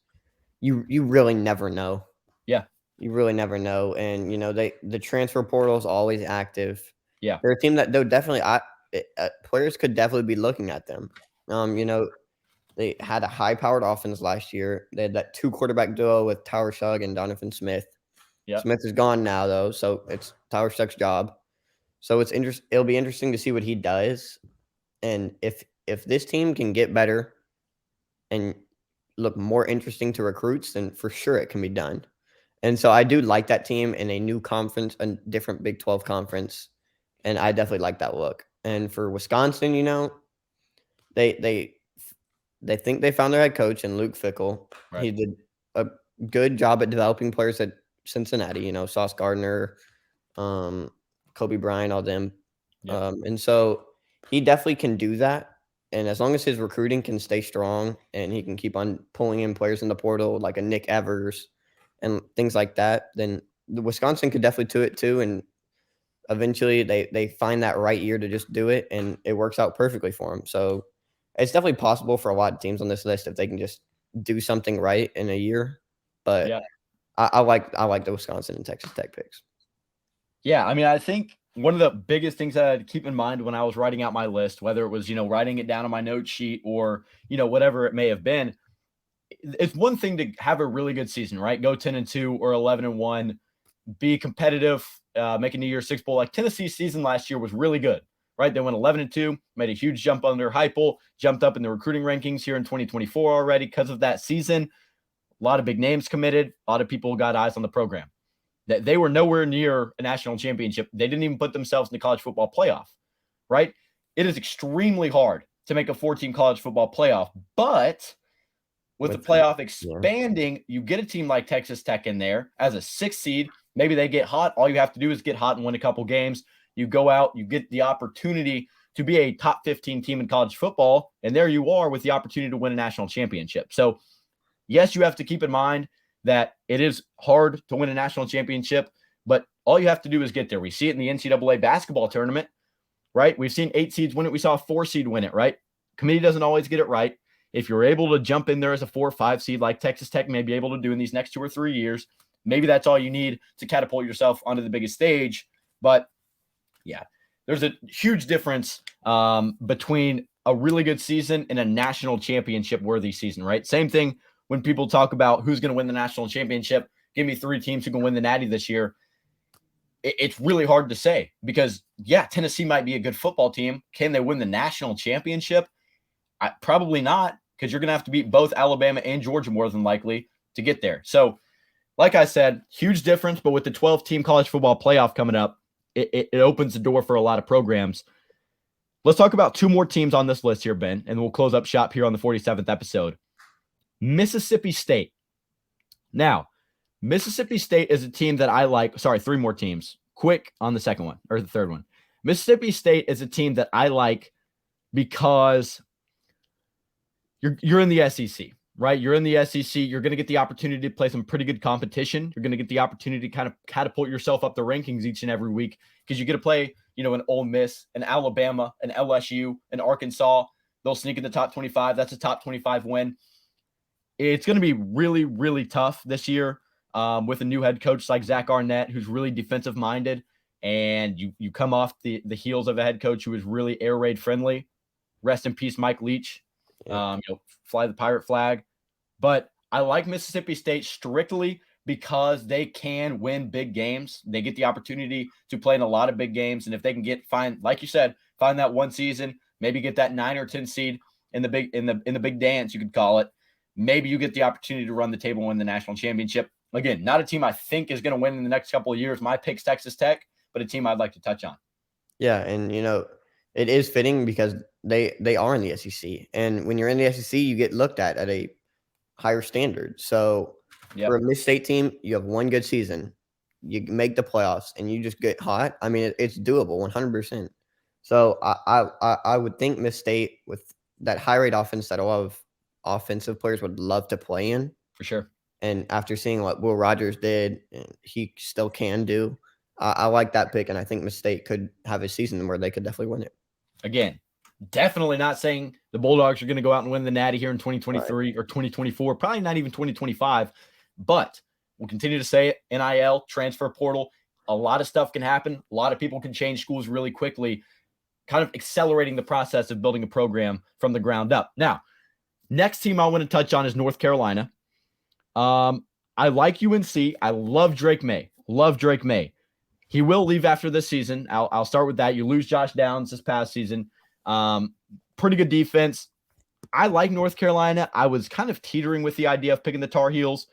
you really never know. Yeah. You really never know. And, the transfer portal is always active. Yeah. They're a team that players could definitely be looking at them. They had a high-powered offense last year. They had that 2-quarterback duo with Tyler Sugg and Donovan Smith. Yep. Smith is gone now, though, so it's Tyler Suggs' job. So it'll be interesting to see what he does. And if this team can get better and look more interesting to recruits, then for sure it can be done. And so I do like that team in a new conference, a different Big 12 conference, and I definitely like that look. And for Wisconsin, they think they found their head coach in Luke Fickell. Right. He did a good job at developing players at Cincinnati, Sauce Gardner, Kobe Bryant, all them. Yeah. And so he definitely can do that. And as long as his recruiting can stay strong and he can keep on pulling in players in the portal like a Nick Evers and things like that, then the Wisconsin could definitely do it too. And eventually they find that right year to just do it, and it works out perfectly for them. So it's definitely possible for a lot of teams on this list if they can just do something right in a year. But yeah. I like the Wisconsin and Texas Tech picks. Yeah, I mean, I think one of the biggest things that I had to keep in mind when I was writing out my list, whether it was, writing it down on my note sheet or, whatever it may have been, it's one thing to have a really good season, right? Go 10-2 or 11-1, be competitive, make a New Year's Six Bowl. Like Tennessee's season last year was really good, right? They went 11-2, made a huge jump under Heupel, jumped up in the recruiting rankings here in 2024 already because of that season. A lot of big names committed. A lot of people got eyes on the program. That they were nowhere near a national championship. They didn't even put themselves in the college football playoff, right? It is extremely hard to make a 4-team college football playoff, but with the playoff expanding, you get a team like Texas Tech in there as a 6th seed. Maybe they get hot. All you have to do is get hot and win a couple games. You go out, you get the opportunity to be a top 15 team in college football, and there you are with the opportunity to win a national championship. So, yes, you have to keep in mind that it is hard to win a national championship, but all you have to do is get there. We see it in the NCAA basketball tournament, right? We've seen 8 seeds win it. We saw a 4 seed win it, right? Committee doesn't always get it right. If you're able to jump in there as a 4 or 5 seed like Texas Tech may be able to do in these next 2 or 3 years, maybe that's all you need to catapult yourself onto the biggest stage. But yeah, there's a huge difference between a really good season and a national championship worthy season, right? Same thing when people talk about who's going to win the national championship. Give me 3 teams who can win the Natty this year. It's really hard to say because, yeah, Tennessee might be a good football team. Can they win the national championship? Probably not, because you're going to have to beat both Alabama and Georgia more than likely to get there. So, like I said, huge difference. But with the 12-team college football playoff coming up, it opens the door for a lot of programs. Let's talk about 2 more teams on this list here, Ben, and we'll close up shop here on the 47th episode. Mississippi State. Now, Mississippi State is a team that I like. Sorry, 3 more teams. Quick on the second one or the third one. Mississippi State is a team that I like because you're in the SEC, right? You're in the SEC. You're going to get the opportunity to play some pretty good competition. You're going to get the opportunity to kind of catapult yourself up the rankings each and every week because you get to play, an Ole Miss, an Alabama, an LSU, an Arkansas. They'll sneak in the top 25. That's a top 25 win. It's going to be really, really tough this year with a new head coach like Zach Arnett, who's really defensive minded. And you come off the heels of a head coach who is really air raid friendly. Rest in peace, Mike Leach. Fly the pirate flag. But I like Mississippi State strictly because they can win big games. They get the opportunity to play in a lot of big games. And if they can find that one season, maybe get that 9 or 10 seed in the big dance, you could call it. Maybe you get the opportunity to run the table and win the national championship. Again, not a team I think is going to win in the next couple of years. My pick's Texas Tech, but a team I'd like to touch on. Yeah, and it is fitting because they are in the SEC, and when you're in the SEC, you get looked at a higher standard. So for a Miss State team, you have one good season, you make the playoffs, and you just get hot. I mean, it's doable, 100%. So I would think Miss State with that high rate offense that a lot of offensive players would love to play in for sure. And after seeing what Will Rogers did, and he still can do. I like that pick, and I think Miss State could have a season where they could definitely win it. Again, definitely not saying the Bulldogs are going to go out and win the Natty here in 2023 or 2024, probably not even 2025, but we'll continue to say it, NIL, transfer portal, a lot of stuff can happen. A lot of people can change schools really quickly, kind of accelerating the process of building a program from the ground up. Now, next team I want to touch on is North Carolina. I like UNC. I love Drake May. He will leave after this season. I'll start with that. You lose Josh Downs this past season. Pretty good defense. I like North Carolina. I was kind of teetering with the idea of picking the Tar Heels,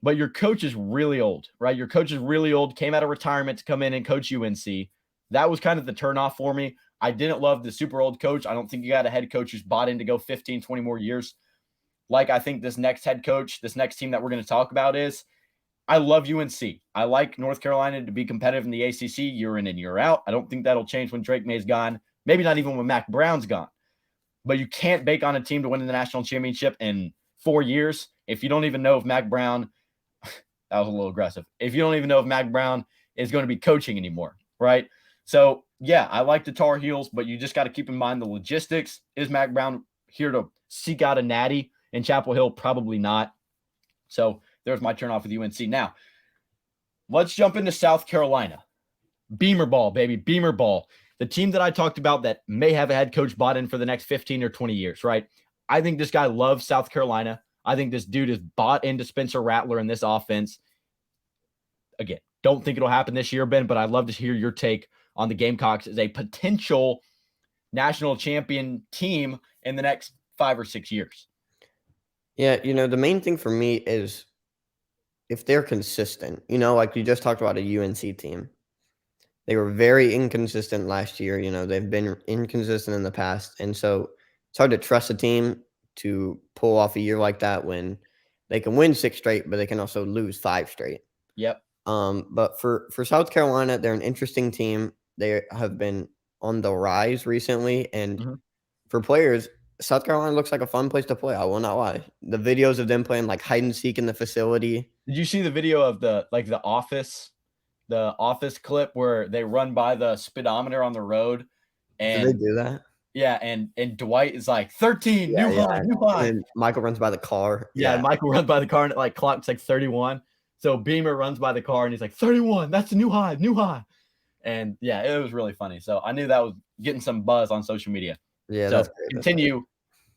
but your coach is really old, right? Your coach is really old, came out of retirement to come in and coach UNC. That was kind of the turnoff for me. I didn't love the super old coach. I don't think you got a head coach who's bought in to go 15, 20 more years. Like I think this next head coach, this next team that we're going to talk about is, I love UNC. I like North Carolina to be competitive in the ACC year in and year out. I don't think that'll change when Drake May's gone. Maybe not even when Mac Brown's gone. But you can't bake on a team to win the national championship in 4 years if you don't even know if Mac Brown – that was a little aggressive. If you don't even know if Mac Brown is going to be coaching anymore, right? So, yeah, I like the Tar Heels, but you just got to keep in mind the logistics. Is Mac Brown here to seek out a natty in Chapel Hill? Probably not. So, there's my turn off with UNC. Now, let's jump into South Carolina. Beamer ball, baby. Beamer ball. The team that I talked about that may have a head coach bought in for the next 15 or 20 years, right? I think this guy loves South Carolina. I think this dude is bought into Spencer Rattler in this offense. Again, don't think it'll happen this year, Ben, but I'd love to hear your take on the Gamecocks as a potential national champion team in the next 5 or 6 years. Yeah, the main thing for me is if they're consistent. Like you just talked about a UNC team. They were very inconsistent last year. They've been inconsistent in the past. And so it's hard to trust a team to pull off a year like that when they can win 6 straight, but they can also lose 5 straight. Yep. But for South Carolina, they're an interesting team. They have been on the rise recently. And for players, South Carolina looks like a fun place to play. I will not lie. The videos of them playing like hide and seek in the facility. Did you see the video of the office clip where they run by the speedometer on the road? Did And they do that? yeah, and Dwight is like 13, Yeah, new high, new high. And Michael runs by the car. Yeah, and Michael runs by the car and it like clocks like 31. So Beamer runs by the car and he's like 31. That's the new high, new high. And yeah, it was really funny. So I knew that was getting some buzz on social media. Yeah, so that's great. Continue.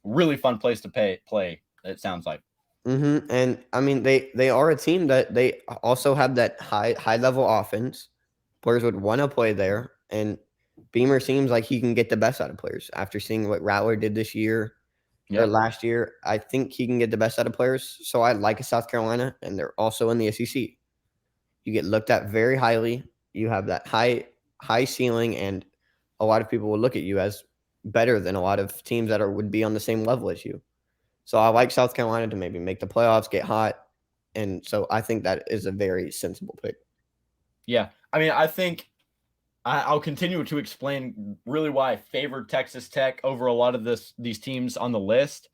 Really fun place to play. It sounds like. And I mean, they are a team that they also have that high level offense. Players would want to play there, and Beamer seems like he can get the best out of players after seeing what Rattler did this year or last year. I think he can get the best out of players. So I like South Carolina, and they're also in the SEC. You get looked at very highly. You have that high ceiling, and a lot of people will look at you as better than a lot of teams that would be on the same level as you. So I like South Carolina to maybe make the playoffs, get hot. And so I think that is a very sensible pick. Yeah. I mean, I think I'll continue to explain really why I favored Texas Tech over a lot of these teams on the list.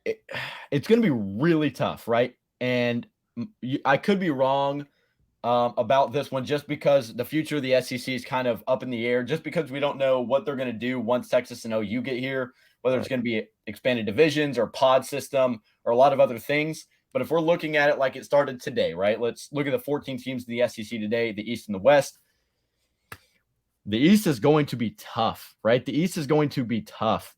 It's going to be really tough, right? And I could be wrong about this one just because the future of the SEC is kind of up in the air, just because we don't know what they're going to do once Texas and OU get here, whether it's going to be expanded divisions or pod system or a lot of other things. But if we're looking at it like it started today, right? Let's look at the 14 teams in the SEC today, the East and the West. The East is going to be tough, right? The East is going to be tough.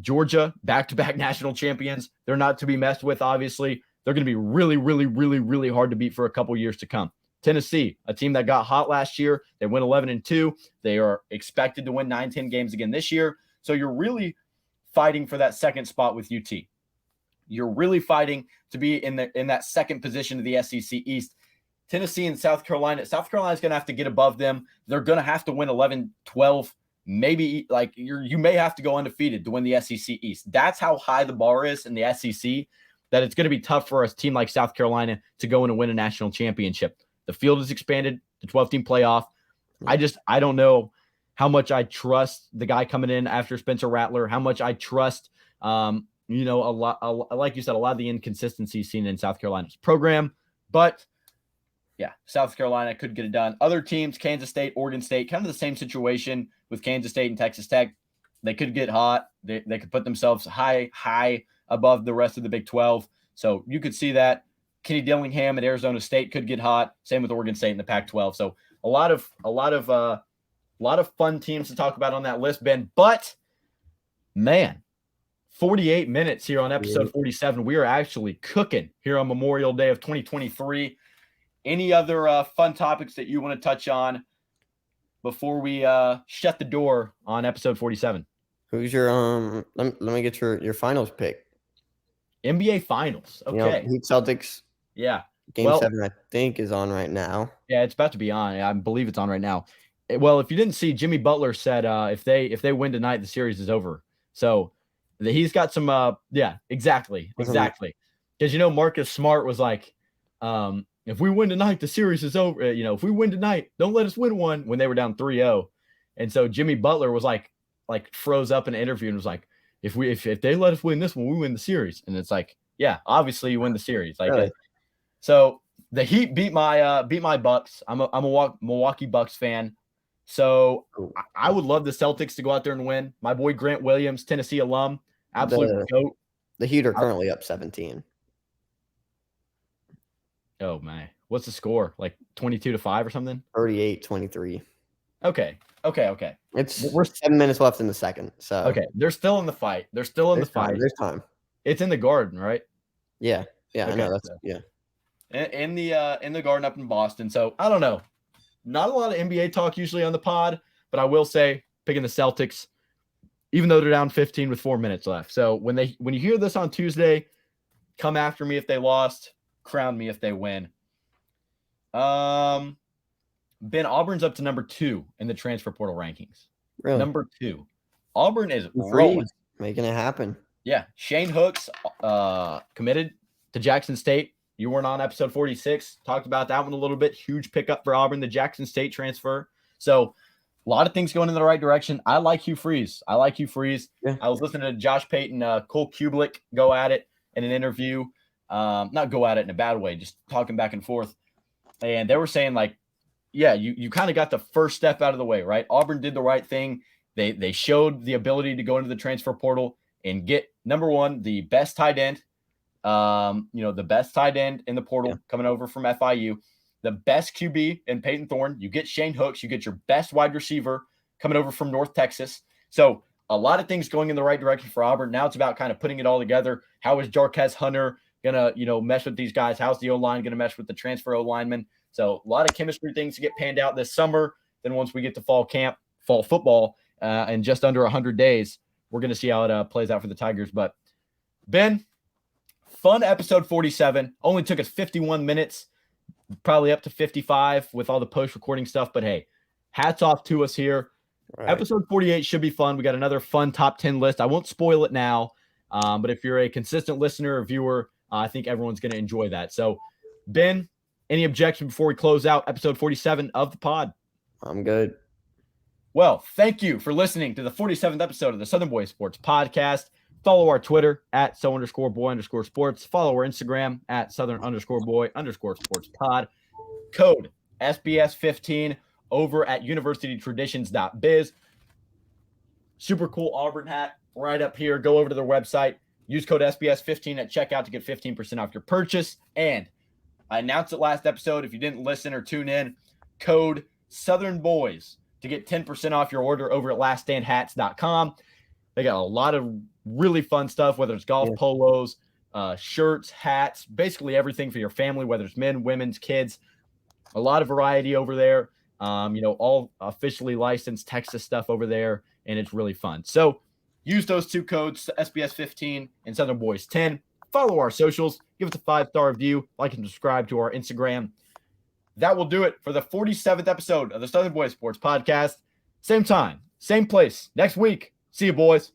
Georgia, back-to-back national champions. They're not to be messed with, obviously. They're going to be really, really, really, really hard to beat for a couple years to come. Tennessee, a team that got hot last year. They went 11-2. They are expected to win 9-10 games again this year. So you're really fighting for that second spot with UT. You're really fighting to be in that second position of the SEC East. Tennessee and South Carolina. South Carolina's going to have to get above them. They're going to have to win 11-12. Maybe like you may have to go undefeated to win the SEC East. That's how high the bar is in the SEC, that it's going to be tough for a team like South Carolina to go in and win a national championship. The field is expanded, the 12-team playoff. I don't know how much I trust the guy coming in after Spencer Rattler, how much I trust, a lot, like you said, a lot of the inconsistencies seen in South Carolina's program. But yeah, South Carolina could get it done. Other teams, Kansas State, Oregon State, kind of the same situation with Kansas State and Texas Tech. They could get hot. They could put themselves high above the rest of the Big 12. So you could see that. Kenny Dillingham at Arizona State could get hot. Same with Oregon State in the Pac-12. So a lot of fun teams to talk about on that list, Ben. But man, 48 minutes here on episode 47. We are actually cooking here on Memorial Day of 2023. Any other fun topics that you want to touch on before we shut the door on episode 47? Who's your let me get your finals pick. NBA Finals. Okay. Heat Celtics. Yeah. Game 7, I think, is on right now. Yeah, it's about to be on. I believe it's on right now. Well, if you didn't see, Jimmy Butler said if they win tonight, the series is over. So he's got some exactly. Because Marcus Smart was like, if we win tonight, the series is over. If we win tonight, don't let us win one, when they were down 3-0. And so Jimmy Butler was like froze up in an interview and was like, if they let us win this one, we win the series. And it's like, yeah, obviously you win the series. Like, really? So the Heat beat my Bucks. I'm a Milwaukee Bucks fan. So I would love the Celtics to go out there and win. My boy Grant Williams, Tennessee alum, absolute goat. The Heat are currently up 17. Oh my, what's the score? Like 22-5 or something? 38-23. Okay. We're 7 minutes left in the second. So okay, they're still in the fight. There's time. There's time. It's in the Garden, right? Yeah. Okay, I know. In the Garden up in Boston. So I don't know. Not a lot of NBA talk usually on the pod, but I will say picking the Celtics, even though they're down 15 with 4 minutes left. So when you hear this on Tuesday, come after me if they lost, crown me if they win. Ben, Auburn's up to number 2 in the transfer portal rankings. Really? Number 2. Auburn is rolling. Making it happen. Yeah. Shane Hooks committed to Jackson State. You weren't on episode 46. Talked about that one a little bit. Huge pickup for Auburn, the Jackson State transfer. So a lot of things going in the right direction. I like Hugh Freeze. Yeah. I was listening to Josh Payton, Cole Kublik go at it in an interview. Not go at it in a bad way, just talking back and forth. And they were saying, like, yeah, you kind of got the first step out of the way, right? Auburn did the right thing. They showed the ability to go into the transfer portal and get, number one, the best tight end. The best tight end in the portal coming over from FIU. The best QB in Peyton Thorne. You get Shane Hooks. You get your best wide receiver coming over from North Texas. So a lot of things going in the right direction for Auburn. Now it's about kind of putting it all together. How is Jarquez Hunter going to, mesh with these guys? How's the O-line going to mesh with the transfer O-lineman? So a lot of chemistry things to get panned out this summer. Then once we get to fall camp, fall football, in just under 100 days, we're going to see how it plays out for the Tigers. But Ben, fun episode 47. Only took us 51 minutes. Probably up to 55 with all the post-recording stuff. But, hey, hats off to us here. Right. Episode 48 should be fun. We got another fun top 10 list. I won't spoil it now. But if you're a consistent listener or viewer, I think everyone's going to enjoy that. So, Ben, any objection before we close out episode 47 of the pod? I'm good. Well, thank you for listening to the 47th episode of the Southern Boys Sports Podcast. Follow our Twitter at @so_boy_sports. Follow our Instagram at southern_boy_sports pod. Code SBS15 over at universitytraditions.biz. Super cool Auburn hat right up here. Go over to their website. Use code SBS15 at checkout to get 15% off your purchase. And I announced it last episode. If you didn't listen or tune in, code Southern Boys to get 10% off your order over at laststandhats.com. They got a lot of really fun stuff, whether it's golf polos, shirts, hats, basically everything for your family, whether it's men, women's, kids. A lot of variety over there. All officially licensed Texas stuff over there, and it's really fun. So use those two codes, SBS15 and Southern Boys 10. Follow our socials. Give us a 5-star review. Like and subscribe to our Instagram. That will do it for the 47th episode of the Southern Boys Sports Podcast. Same time, same place, next week. See you, boys.